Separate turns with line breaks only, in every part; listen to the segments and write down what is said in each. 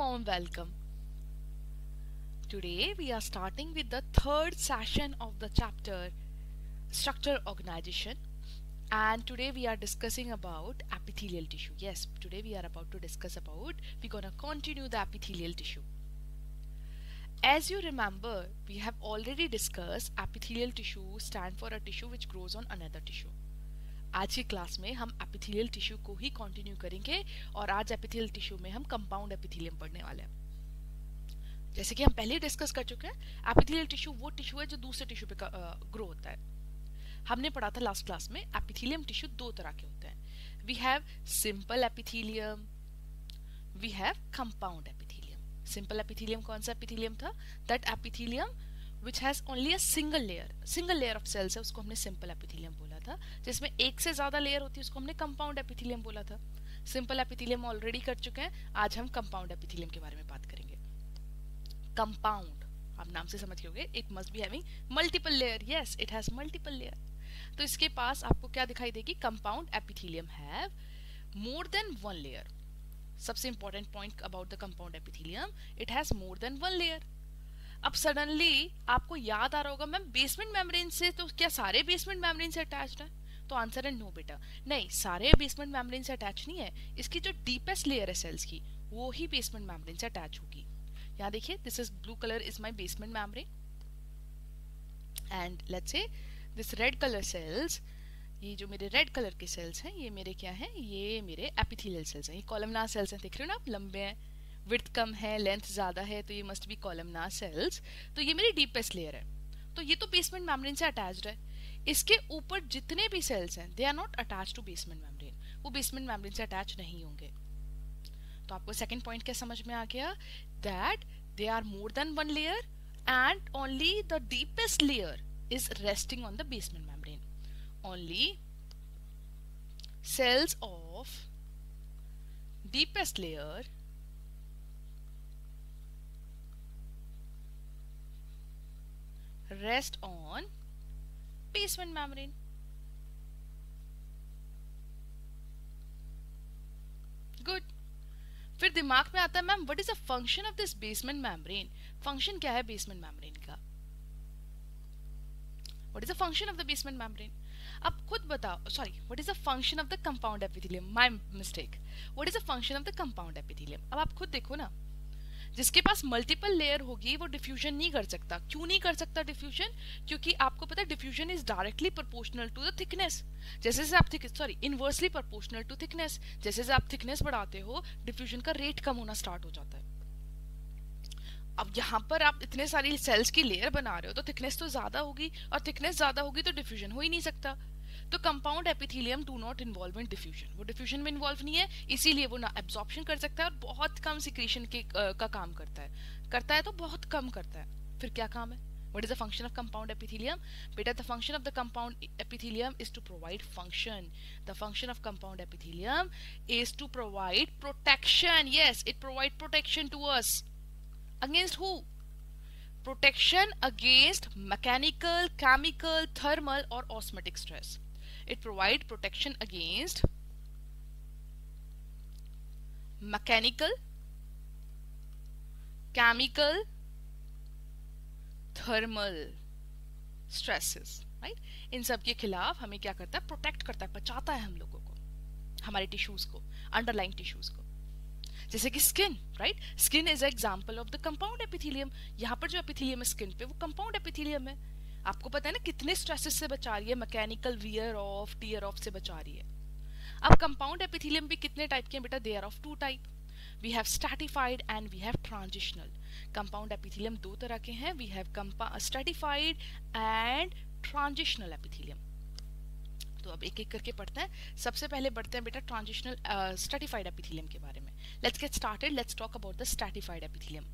warm welcome. Today we are starting with the third session of the chapter Structure Organization, and today we are discussing about epithelial tissue. Yes, today we are about to discuss about, we're gonna continue the epithelial tissue. As you remember, we have already discussed epithelial tissue stand for a tissue which grows on another tissue. आज की class में हम epithelial tissue को ही continue करेंगे और आज epithelial tissue में हम कंपाउंड एपिथेलियम पढ़ने वाले हैं। जैसे कि हम पहले डिस्कस कर चुके हैं, एपिथेलियल टिश्यू वो टिश्यू है जो दूसरे टिश्यू पे ग्रो होता है। हमने पढ़ा था लास्ट क्लास में एपिथेलियम टिश्यू दो तरह के होते हैं। We have simple epithelium, we have compound epithelium. Simple epithelium कौन सा एपिथेलियम था? That epithelium which has only a single layer of cells है, उसको हमने सिंपल एपिथेलियम बोला था। जिसमें एक से ज्यादा लेयर होती है उसको हमने कंपाउंड एपिथेलियम बोला था। सिंपल एपिथेलियम ऑलरेडी कर चुके हैं, आज हम कंपाउंड एपिथेलियम के बारे में बात करेंगे। कंपाउंड, आप नाम से समझ गए, it must be having multiple layer. Yes, it has multiple layer. तो इसके पास आपको क्या दिखाई देगी? Compound epithelium have more than one layer. सबसे important point about the compound epithelium, it has more than one layer. अब सडनली आपको याद आ रहा होगा, मैम बेसमेंट मेम्ब्रेन से तो क्या सारे बेसमेंट मेम्ब्रेन से अटैच्ड है? तो आंसर है नो बेटा, नहीं, सारे बेसमेंट मेम्ब्रेन से अटैच नहीं है। इसकी जो डीपेस्ट लेयर है सेल्स की, वो ही बेसमेंट मेम्ब्रेन से अटैच होगी। यहाँ देखिए, this is blue colour is my basement membrane and let's say this red colour cells, ये जो मेरे रेड कलर के सेल्स हैं, ये मेरे क्या हैं? ये मेरे एपिथेलियल सेल्स हैं। ये कॉलमनार सेल्स हैं, देख रहे हो ना आप, लंबे हैं, विड्थ कम है, लेंथ ज्यादा है, तो ये मस्ट बी कॉलमनार सेल्स। तो ये मेरी डीपेस्ट लेयर है, तो ये तो बेसमेंट मेम्ब्रेन से अटैच्ड है। इसके ऊपर जितने भी सेल्स हैं, they are not attached to basement membrane, वो बेसमेंट मेम्ब्रेन से अटैच नहीं होंगे। तो आपको सेकंड पॉइंट क्या समझ में आ गया? That they are more than one layer and only the deepest layer is resting on the basement membrane. Only cells of deepest layer rest on basement membrane. Good. फिर दिमाग में आता है, ma'am what is the function of this basement membrane? Function क्या है basement membrane का? What is the function of the basement membrane? अब खुद बताओ, sorry, what is the function of the compound epithelium? My mistake. What is the function of the compound epithelium? अब आप खुद देखो ना, जिसके पास मल्टीपल लेयर होगी वो डिफ्यूजन नहीं कर सकता। क्यों नहीं कर सकता डिफ्यूजन? क्योंकि आपको पता है diffusion is directly proportional to the thickness. जैसे से आप इनवर्सली प्रोपोर्शनल टू थिकनेस। जैसे से आप थिकनेस बढ़ाते हो, डिफ्यूजन का रेट कम होना स्टार्ट हो जाता है। अब यहाँ पर आप इतने सारी सेल्स की लेयर बना रहे हो तो थिकनेस तो ज्यादा होगी, और थिकनेस ज्यादा होगी तो डिफ्यूजन हो ही नहीं सकता। तो compound epithelium do not involve in diffusion, वो डिफ्यूजन में इन्वॉल्व नहीं है, इसीलिए वो ना एब्जॉर्प्शन कर सकता है और बहुत कम सिक्रीशन का काम करता है तो बहुत कम करता है। फिर क्या काम है? What is the function of compound epithelium? Beta, the function of the compound epithelium is to provide function. The function of compound epithelium is to provide protection. Yes, it provides protection to us. Against who? Protection against mechanical, chemical, thermal or osmotic stress. It provides protection against mechanical, chemical, thermal stresses, right? इन सब के खिलाफ हमें क्या करता है? Protect करता है, बचाता है हम लोगों को, हमारे टिश्यूज को, अंडरलाइंग टिश्यूज को। जैसे कि skin, right? Skin is example of the compound epithelium. यहाँ पर जो एपिथेलियम है स्किन पे, वो कंपाउंड एपिथेलियम है। आपको पता है ना कितने स्ट्रेसेस से बचा रही है? Mechanical, wear off, tear off से बचा रही है। अब कंपाउंड एपिथेलियम भी कितने टाइप के हैं बेटा? They are of two type. We have stratified and we have transitional. Compound epithelium दो तरह के हैं। We have stratified and transitional epithelium. तो अब एक एक करके पढ़ते हैं। सबसे पहले बढ़ते हैं बेटा ट्रांजिशनल स्ट्रैटिफाइड एपिथेलियम के बारे में। Let's get started, let's talk about the stratified epithelium.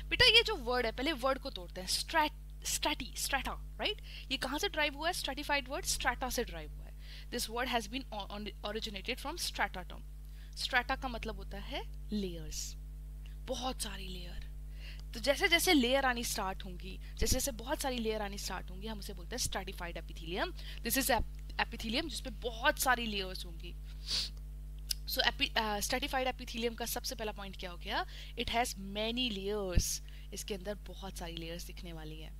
बेटा ये जो वर्ड है, पहले वर्ड को तोड़ते हैं। Strata, right? ये कहाँ से ड्राइव हुआ है? स्ट्रैटिफाइड वर्ड स्ट्रैटा से ड्राइव हुआ है। This word has been originated from strata term. Strata का मतलब होता है लेयर्स, बहुत सारी लेयर। तो जैसे जैसे लेयर आनी स्टार्ट होंगी, जैसे जैसे बहुत सारी लेयर आनी स्टार्ट होंगी, हम उसे बोलते हैं stratified epithelium. This is epithelium जिसपे बहुत सारी लेयर्स होंगी। सो स्ट्रेटिफाइड एपिथेलियम का सबसे पहला पॉइंट क्या हो गया, इट हैज मेनी लेयर्स, इसके अंदर बहुत सारी लेयर्स दिखने वाली हैं।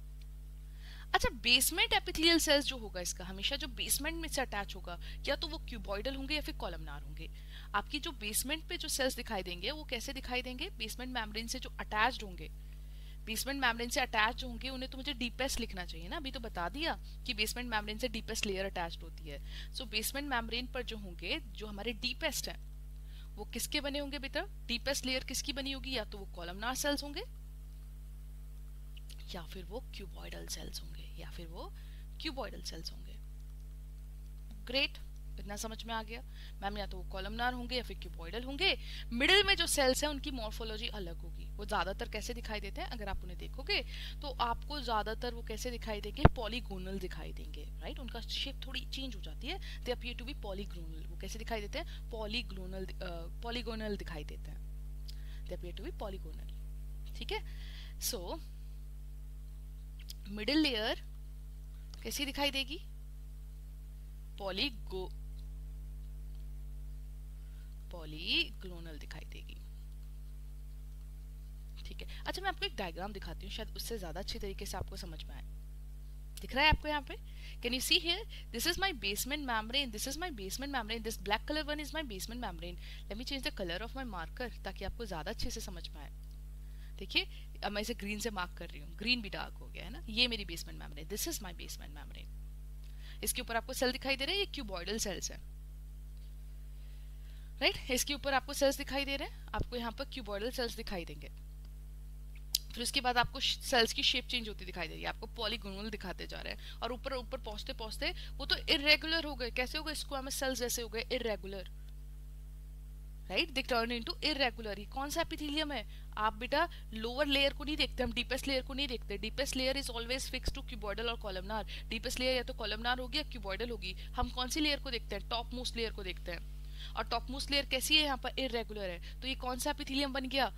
अच्छा, बेसमेंट एपिथेलियल सेल्स जो होगा इसका, हमेशा जो बेसमेंट में से अटैच होगा, या तो वो क्यूबॉइडल होंगे या फिर कॉलमनार होंगे। आपकी जो बेसमेंट पे जो सेल्स दिखाई देंगे वो कैसे दिखाई देंगे, बेसमेंट मेम्ब्रेन से जो अटैच्ड होंगे, बेसमेंट मेम्ब्रेन से अटैच होंगे, उन्हें तो मुझे डीपेस्ट लिखना चाहिए ना, अभी तो बता दिया कि बेसमेंट मेम्ब्रेन से डीपेस्ट लेयर अटैच्ड होती है। सो बेसमेंट मेम्ब्रेन पर जो होंगे, जो हमारे डीपेस्ट हैं, वो किसके बने होंगे बेटा, डीपेस्ट लेयर किसकी बनी होगी, या तो वो कॉलमनार सेल्स होंगे या फिर वो क्यूबॉइडल सेल्स होंगे, या फिर वो क्यूबॉइडल सेल्स होंगे। ग्रेट, इतना समझ में आ गया मैम, या तो वो कॉलमनार होंगे या फिर क्यूबॉइडल होंगे। मिडिल में जो सेल्स हैं उनकी मॉर्फोलॉजी अलग होगी। वो ज्यादातर कैसे दिखाई देते हैं, अगर आप उन्हें देखोगे तो आपको ज्यादातर वो कैसे दिखाई देंगे, पॉलीगोनल दिखाई देंगे, राइट। उनका शेप थोड़ी चेंज हो जाती है, they appear to be polygonal. वो कैसे दिखाई देते हैं, पॉलीगोनल दिखाई देते हैं, they appear to be polygonal. ठीक है, सो मिडिल लेयर कैसी दिखाई देगी, पॉलीग्लोनल दिखाई देगी। ठीक है, अच्छा मैं आपको एक डायग्राम दिखाती हूँ, शायद उससे ज्यादा अच्छी तरीके से आपको समझ में आए। दिख रहा है आपको यहाँ पे, can you see here, this is my basement membrane, this is my basement membrane, this black colour one is my basement membrane. Let me change the colour of my marker ताकि आपको ज्यादा अच्छे से समझ में आए। देखिए, अब मैं इसे ग्रीन से मार्क कर रही हूँ, ग्रीन भी डार्क हो गया है ना, ये मेरी basement membrane, this is my basement membrane. इसके ऊपर आपको सेल दिखाई दे रहे हैं, ये क्यूबॉइडल सेल्स है, राइट। इसके ऊपर आपको सेल्स दिखाई दे रहे हैं, आपको यहाँ पर क्यूबॉइडल सेल्स दिखाई देंगे। फिर उसके बाद आपको सेल्स की शेप चेंज होती दिखाई दे रही है, आपको पॉलीगोनल दिखाते जा रहे हैं, और ऊपर ऊपर पहुंचते पहुंचते वो तो इरेगुलर हो गए। कैसे हो गए, स्क्वामस सेल्स जैसे हो गए, irregular, right. They turn into irregular. ये कौन सा एपिथेलियम है, आप बेटा लोअर लेयर को नहीं देखते, हम डीपेस्ट लेयर को नहीं देखते। Deepest layer is always fix to cuboidal और कॉलमनार। डीपेस्ट लेयर या तो कॉलमनार होगी या क्यूबॉइडल होगी। हम कौन सी लेयर को देखते हैं, टॉप मोस्ट लेयर को देखते हैं, और टॉप मोस्ट लेयर कैसी है, यहाँ पर इरेगुलर है। तो ये कौन सा एपिथेलियम बन गया,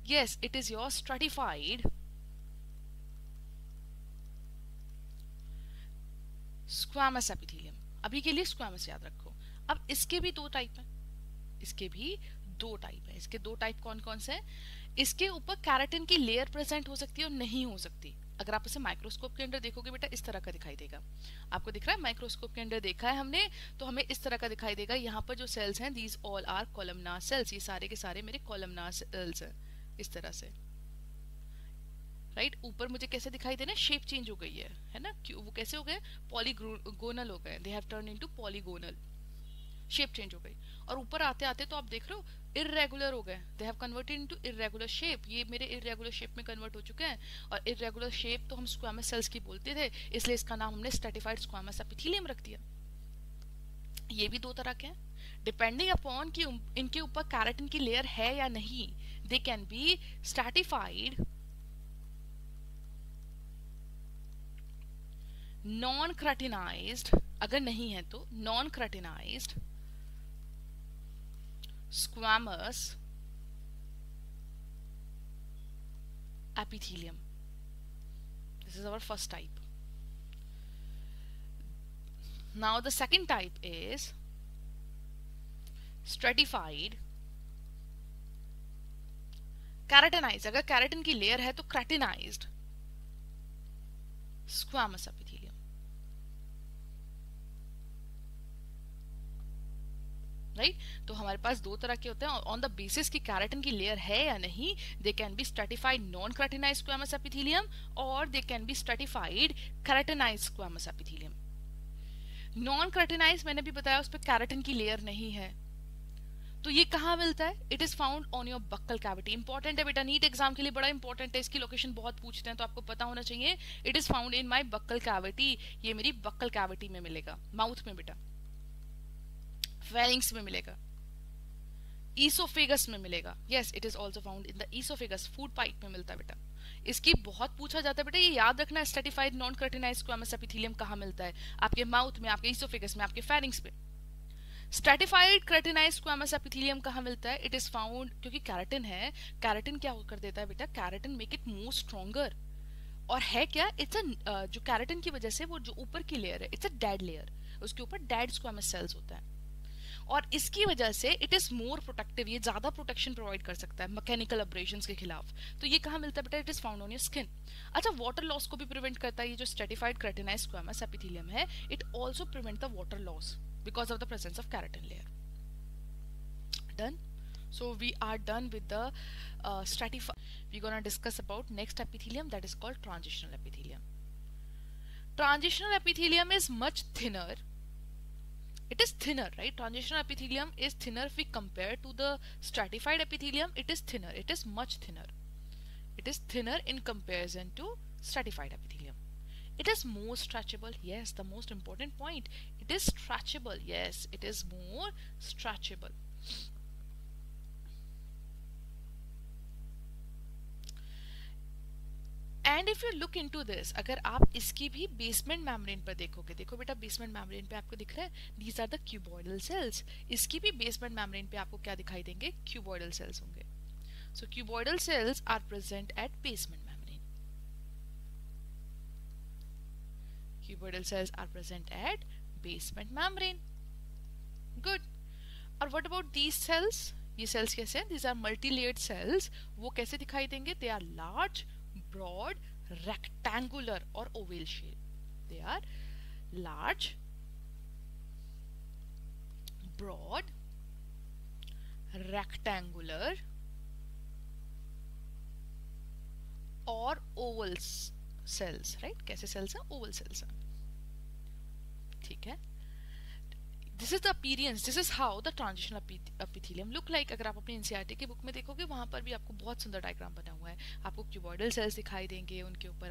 yes it is your stratified squamous epithelium. अभी के लिए स्क्वामस याद रखो। अब इसके भी दो टाइप हैं, इसके भी दो टाइप है। इसके दो टाइप कौन कौन से हैं, इसके ऊपर कैराटिन की लेयर प्रेजेंट हो सकती है और नहीं हो सकती। अगर आप इसे माइक्रोस्कोप के अंदर देखोगे बेटा, इस तरह का दिखाई देगा। आपको दिख रहा है, माइक्रोस्कोप के अंदर देखा है हमने, तो हमें इस तरह का दिखाई देगा। यहाँ पर जो सेल्स हैं, these all are columnar cells, ये सारे के सारे मेरे कॉलमनार सेल्स हैं, इस तरह से, राइट। ऊपर मुझे कैसे दिखाई दे रहे हैं, शेप चेंज हो गई है ना, क्यों, वो कैसे हो गए, पॉलीगोनल हो गए, they have turn into polygonal, shape change हो गई। और ऊपर आते आते तो आप देख रहे हो इरेगुलर हो गए, they have converted into irregular shape. ये मेरे इरेगुलर शेप में कन्वर्ट हो चुके हैं, और इरेगुलर शेप तो हम स्क्वामस सेल्स की बोलते थे, इसलिए इसका नाम हमने स्ट्रेटिफाइड स्क्वामस एपिथेलियम रख दिया। ये भी दो तरह के हैं, डिपेंडिंग अपॉन कि इनके ऊपर कैराटिन की लेयर है या नहीं, they can be stratified non keratinized, अगर नहीं है तो non keratinized squamous epithelium. This is our first type. Now the second type is stratified keratinized. अगर keratin की लेयर है तो keratinized squamous epithelium. राइट तो हमारे पास दो तरह के होते हैं, ऑन द बेसिस की कैराटिन की लेयर है या नहीं, they can be stratified non keratinized squamous epithelium, और they can be stratified keratinized squamous epithelium. Non keratinized मैंने भी बताया, उस पर कैराटिन की लेयर नहीं है, तो ये कहाँ मिलता है, it is found on your buccal cavity. Important है बेटा, नीट एग्जाम के लिए बड़ा इंपॉर्टेंट है, इसकी लोकेशन बहुत पूछते हैं, तो आपको पता होना चाहिए। It is found in my buccal cavity, ये मेरी बक्कल कैविटी में मिलेगा, माउथ में बेटा, फेरिंग्स में मिलेगा, ईसोफेगस में मिलेगा, yes it is also found in the oesophagus, food pipe में मिलता है बेटा। इसकी बहुत पूछा जाता है बेटा, ये याद रखना, stratified non keratinized squamous epithelium कहाँ मिलता है, आपके माउथ में, आपके ईसोफेगस में, आपके फेरिंग्स में। स्ट्रेटिफाइड कैराटिनाइज्ड स्क्वामस एपिथेलियम कहाँ मिलता है, इट इज फाउंड, क्योंकि कैराटिन है, कैराटिन क्या कर देता है बेटा, keratin make it more stronger, और है क्या, इट्स अ जो कैराटिन की वजह से वो जो ऊपर की लेयर है, इट्स अ डेड लेयर, उसके ऊपर डेड स्क्वामस सेल्स होता है, और इसकी वजह से इट इज मोर प्रोटेक्टिव, ये ज्यादा प्रोटेक्शन प्रोवाइड कर सकता है मैकेनिकल अब्रेशंस के खिलाफ। तो ये कहाँ मिलता है बेटा? It is found on your skin. अच्छा, वाटर लॉस को भी प्रिवेंट करता है। ये जो स्ट्रेटिफाइड केराटिनाइज्ड स्क्वैमस एपिथेलियम है, it also prevent the water loss because of the presence of keratin layer. Done. So we are done with the stratified. We're gonna discuss about next epithelium, that is called transitional epithelium. Transitional epithelium is much thinner. It is thinner, right? Transitional epithelium is thinner if we compare to the stratified epithelium. It is thinner. It is much thinner. It is thinner in comparison to stratified epithelium. It is more stretchable. Yes, the most important point. It is stretchable. Yes, it is more stretchable. And if you look into this, अगर आप इसकी भी basement membrane पर देखोगे, देखो बेटा basement membrane पे आपको दिख रहा है, these are the cuboidal cells. इसकी भी बेसमेंट मेम्ब्रेन पे आपको क्या दिखाई देंगे? क्यूबॉइडल सेल्स होंगे। So cuboidal cells are present at basement membrane. Cuboidal cells are present at basement membrane. Good. और व्हाट अबाउट दीज सेल्स? ये सेल्स कैसे हैं? These are multi layered cells. वो कैसे दिखाई देंगे? They are large, broad, rectangular or oval shape. They are large, broad, rectangular or oval cells, right? कैसे cells हैं? Oval cells हैं। ठीक है। This is the appearance, this is how the transitional epithelium look like। अगर आप अपनी NCERT की book में देखोगे, वहां पर भी आपको बहुत सुंदर डायग्राम बना हुआ है। आपको क्यूबॉइडल सेल्स दिखाई देंगे, उनके ऊपर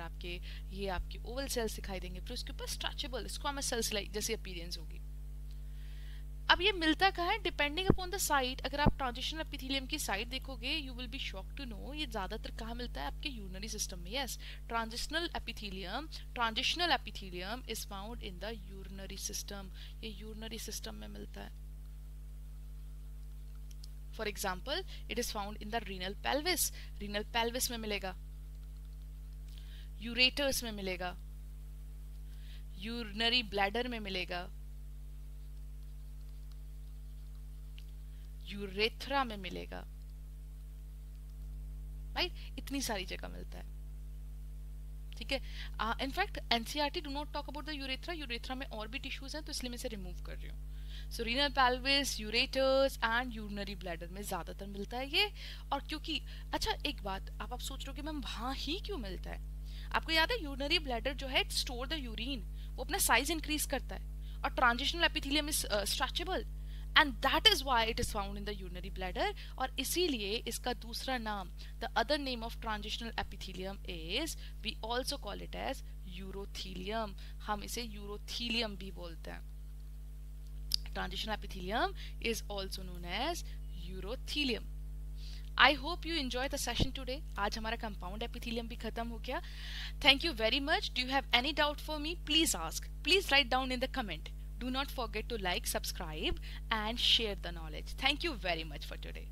ये आपके ओवल सेल्स दिखाई देंगे, फिर उसके ऊपर स्ट्रेचेबल स्क्वामस सेल्स जैसी अपीयरेंस होगी। अब ये मिलता कहाँ है? Depending upon the site. अगर आप ट्रांजिशनल एपिथेलियम की साइट देखोगे, you will be shock to know ये ज्यादातर कहाँ मिलता है? आपके यूरिनरी सिस्टम में। Yes, transitional epithelium is found in the urinary system. ये यूरिनरी सिस्टम में मिलता है। For example, it is found in the renal pelvis. Renal pelvis में मिलेगा, यूरेटर्स में मिलेगा, यूरिनरी ब्लैडर में मिलेगा, यूरेथ्रा में मिलेगा, राइट? इतनी सारी जगह मिलता है। ठीक है। In fact NCERT do not talk about the urethra. Urethra में और भी टिश्यूज हैं, तो इसलिए मैं इसे रिमूव कर रही हूँ। So renal pelvis, ureters and urinary bladder में ज्यादातर मिलता है ये। और क्योंकि अच्छा एक बात आप सोच रहे हो कि मैम वहां ही क्यों मिलता है? आपको याद है यूरिनरी ब्लैडर जो है स्टोर द यूरिन, वो अपना साइज इंक्रीज करता है। और transitional epithelium is stretchable and that is why it is found in the urinary bladder। और इसीलिए इसका दूसरा नाम, the other name of transitional epithelium is, we also call it as urothelium। हम इसे urothelium भी बोलते हैं। transitional epithelium is also known as urothelium। I hope you enjoy the session today। आज हमारा compound epithelium भी खत्म हो गया। Thank you very much। Do you have any doubt for me? Please ask। Please write down in the comment। Do not forget to like, subscribe and share the knowledge। Thank you very much for today।